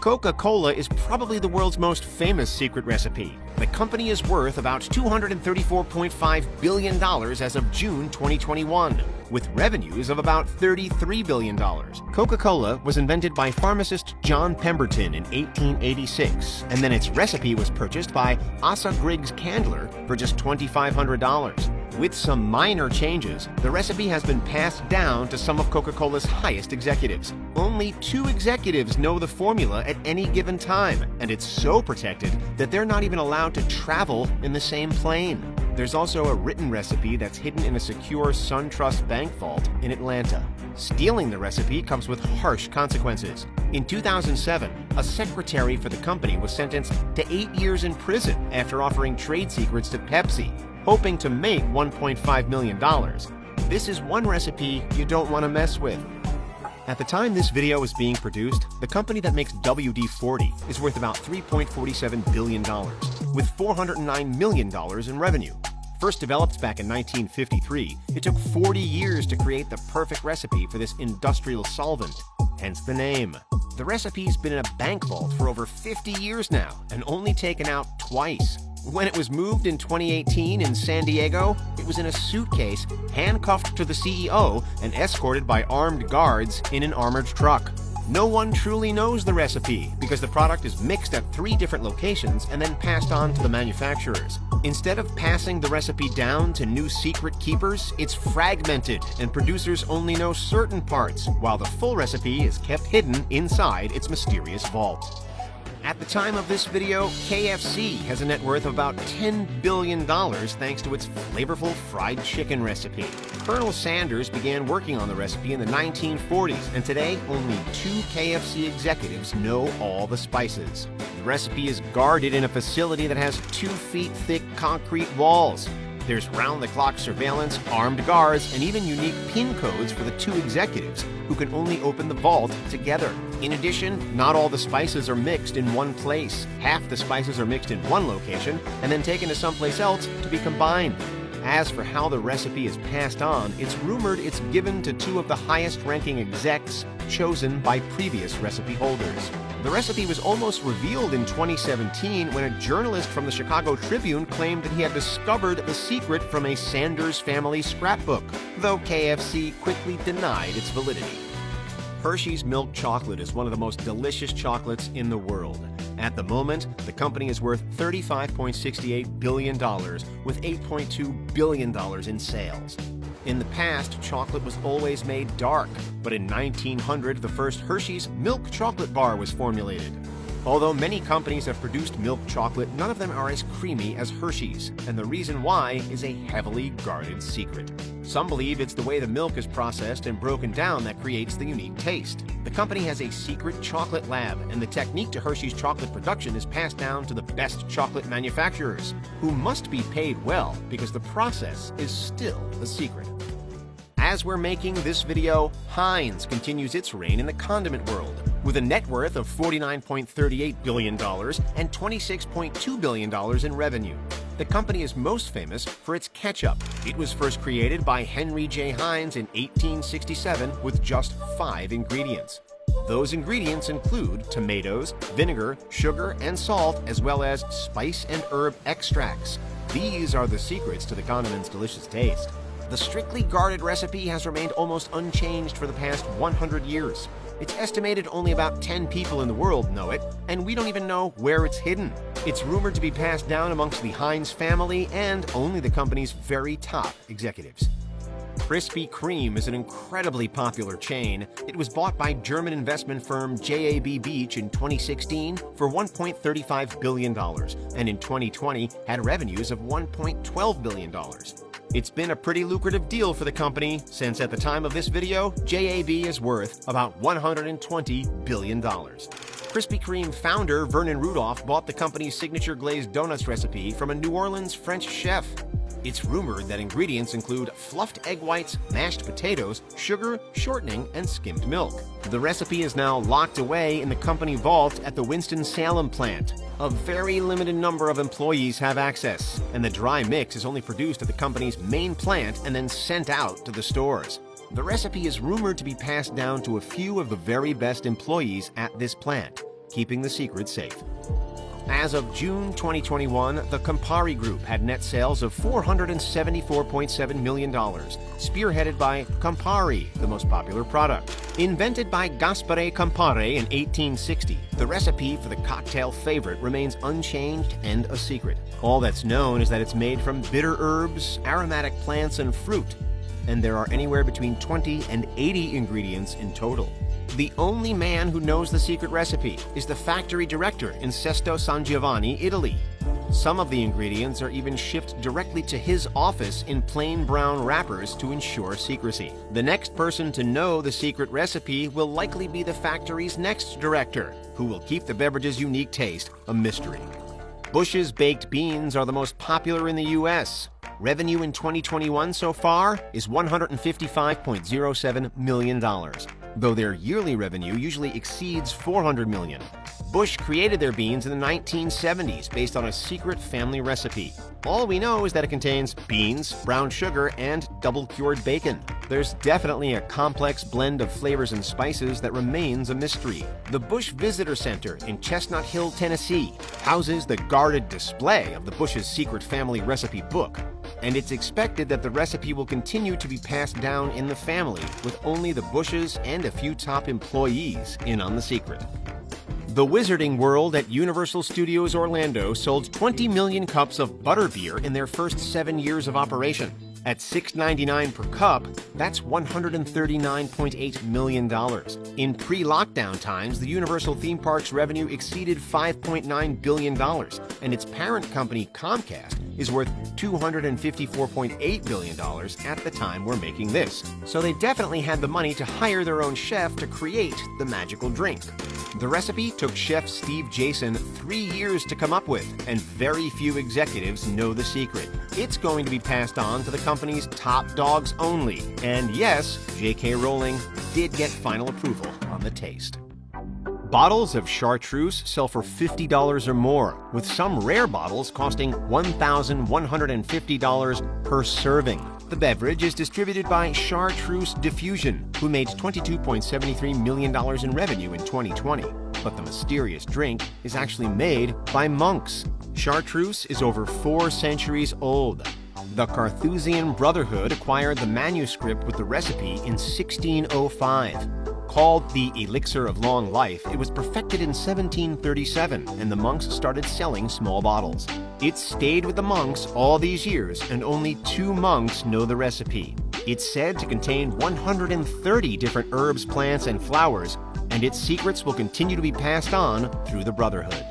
Coca-Cola is probably the world's most famous secret recipe. The company is worth about $234.5 billion as of June 2021, with revenues of about $33 billion. Coca-Cola was invented by pharmacist John Pemberton in 1886, and then its recipe was purchased by Asa Griggs Candler for just $2,500. With some minor changes, the recipe has been passed down to some of Coca-Cola's highest executives. Only 2 executives know the formula at any given time, and it's so protected that they're not even allowed to travel in the same plane. There's also a written recipe that's hidden in a secure SunTrust bank vault in Atlanta. Stealing the recipe comes with harsh consequences. In 2007, a secretary for the company was sentenced to 8 years in prison after offering trade secrets to Pepsi, hoping to make $1.5 million. This is one recipe you don't want to mess with. At the time this video is being produced, the company that makes WD-40 is worth about $3.47 billion, with $409 million in revenue. First developed back in 1953, it took 40 years to create the perfect recipe for this industrial solvent, hence the name. The recipe's been in a bank vault for over 50 years now and only taken out twice. When it was moved in 2018 in San Diego, it was in a suitcase, handcuffed to the CEO, and escorted by armed guards in an armored truck. No one truly knows the recipe because the product is mixed at 3 different locations and then passed on to the manufacturers. Instead of passing the recipe down to new secret keepers, it's fragmented and producers only know certain parts, while the full recipe is kept hidden inside its mysterious vault. At the time of this video, KFC has a net worth of about $10 billion thanks to its flavorful fried chicken recipe. Colonel Sanders began working on the recipe in the 1940s, and today only 2 KFC executives know all the spices. The recipe is guarded in a facility that has 2 feet thick concrete walls. There's round-the-clock surveillance, armed guards, and even unique PIN codes for the 2 executives who can only open the vault together. In addition, not all the spices are mixed in one place. Half the spices are mixed in one location and then taken to someplace else to be combined. As for how the recipe is passed on, it's rumored it's given to 2 of the highest-ranking execs chosen by previous recipe holders. The recipe was almost revealed in 2017 when a journalist from the Chicago Tribune claimed that he had discovered the secret from a Sanders family scrapbook, though KFC quickly denied its validity. Hershey's milk chocolate is one of the most delicious chocolates in the world. At the moment, the company is worth $35.68 billion, with $8.2 billion in sales. In the past, chocolate was always made dark, but in 1900, the first Hershey's milk chocolate bar was formulated. Although many companies have produced milk chocolate, none of them are as creamy as Hershey's, and the reason why is a heavily guarded secret. Some believe it's the way the milk is processed and broken down that creates the unique taste. The company has a secret chocolate lab, and the technique to Hershey's chocolate production is passed down to the best chocolate manufacturers, who must be paid well because the process is still a secret. As we're making this video, Heinz continues its reign in the condiment world, with a net worth of $49.38 billion and $26.2 billion in revenue. The company is most famous for its ketchup. It was first created by Henry J. Heinz in 1867 with just 5 ingredients. Those ingredients include tomatoes, vinegar, sugar, and salt, as well as spice and herb extracts. These are the secrets to the condiment's delicious taste. The strictly guarded recipe has remained almost unchanged for the past 100 years. It's estimated only about 10 people in the world know it, and we don't even know where it's hidden. It's rumored to be passed down amongst the Heinz family and only the company's very top executives. Krispy Kreme is an incredibly popular chain. It was bought by German investment firm JAB Beach in 2016 for $1.35 billion, and in 2020 had revenues of $1.12 billion. It's been a pretty lucrative deal for the company, since at the time of this video, JAB is worth about $120 billion. Krispy Kreme founder Vernon Rudolph bought the company's signature glazed donuts recipe from a New Orleans French chef. It's rumored that ingredients include fluffed egg whites, mashed potatoes, sugar, shortening, and skimmed milk. The recipe is now locked away in the company vault at the Winston-Salem plant. A very limited number of employees have access, and the dry mix is only produced at the company's main plant and then sent out to the stores. The recipe is rumored to be passed down to a few of the very best employees at this plant. keeping the secret safe. As of June 2021, the Campari Group had net sales of $474.7 million, spearheaded by Campari, the most popular product. Invented by Gaspare Campari in 1860, the recipe for the cocktail favorite remains unchanged and a secret. All that's known is that it's made from bitter herbs, aromatic plants, and fruit, and there are anywhere between 20 and 80 ingredients in total. The only man who knows the secret recipe is the factory director in Sesto San Giovanni, Italy. Some of the ingredients are even shipped directly to his office in plain brown wrappers to ensure secrecy. The next person to know the secret recipe will likely be the factory's next director, who will keep the beverage's unique taste a mystery. Bush's baked beans are the most popular in the U.S. Revenue in 2021 so far is $155.07 million, though their yearly revenue usually exceeds $400 million. Bush created their beans in the 1970s based on a secret family recipe. All we know is that it contains beans, brown sugar, and double-cured bacon. There's definitely a complex blend of flavors and spices that remains a mystery. The Bush Visitor Center in Chestnut Hill, Tennessee, houses the guarded display of the Bush's secret family recipe book, and it's expected that the recipe will continue to be passed down in the family, with only the Bushes and a few top employees in on the secret. The Wizarding World at Universal Studios Orlando sold 20 million cups of butterbeer in their first 7 years of operation. At $6.99 per cup, that's $139.8 million. In pre-lockdown times, the Universal theme park's revenue exceeded $5.9 billion, and its parent company, Comcast, is worth $254.8 billion at the time we're making this. So they definitely had the money to hire their own chef to create the magical drink. The recipe took chef Steve Jason 3 years to come up with, and very few executives know the secret. It's going to be passed on to the company's top dogs only. And yes, J.K. Rowling did get final approval on the taste. Bottles of chartreuse sell for $50 or more, with some rare bottles costing $1,150 per serving. The beverage is distributed by Chartreuse Diffusion, who made $22.73 million in revenue in 2020. But the mysterious drink is actually made by monks. Chartreuse is over 4 centuries old. The Carthusian Brotherhood acquired the manuscript with the recipe in 1605. Called the Elixir of Long Life, it was perfected in 1737, and the monks started selling small bottles. It stayed with the monks all these years, and only 2 monks know the recipe. It's said to contain 130 different herbs, plants, and flowers, and its secrets will continue to be passed on through the Brotherhood.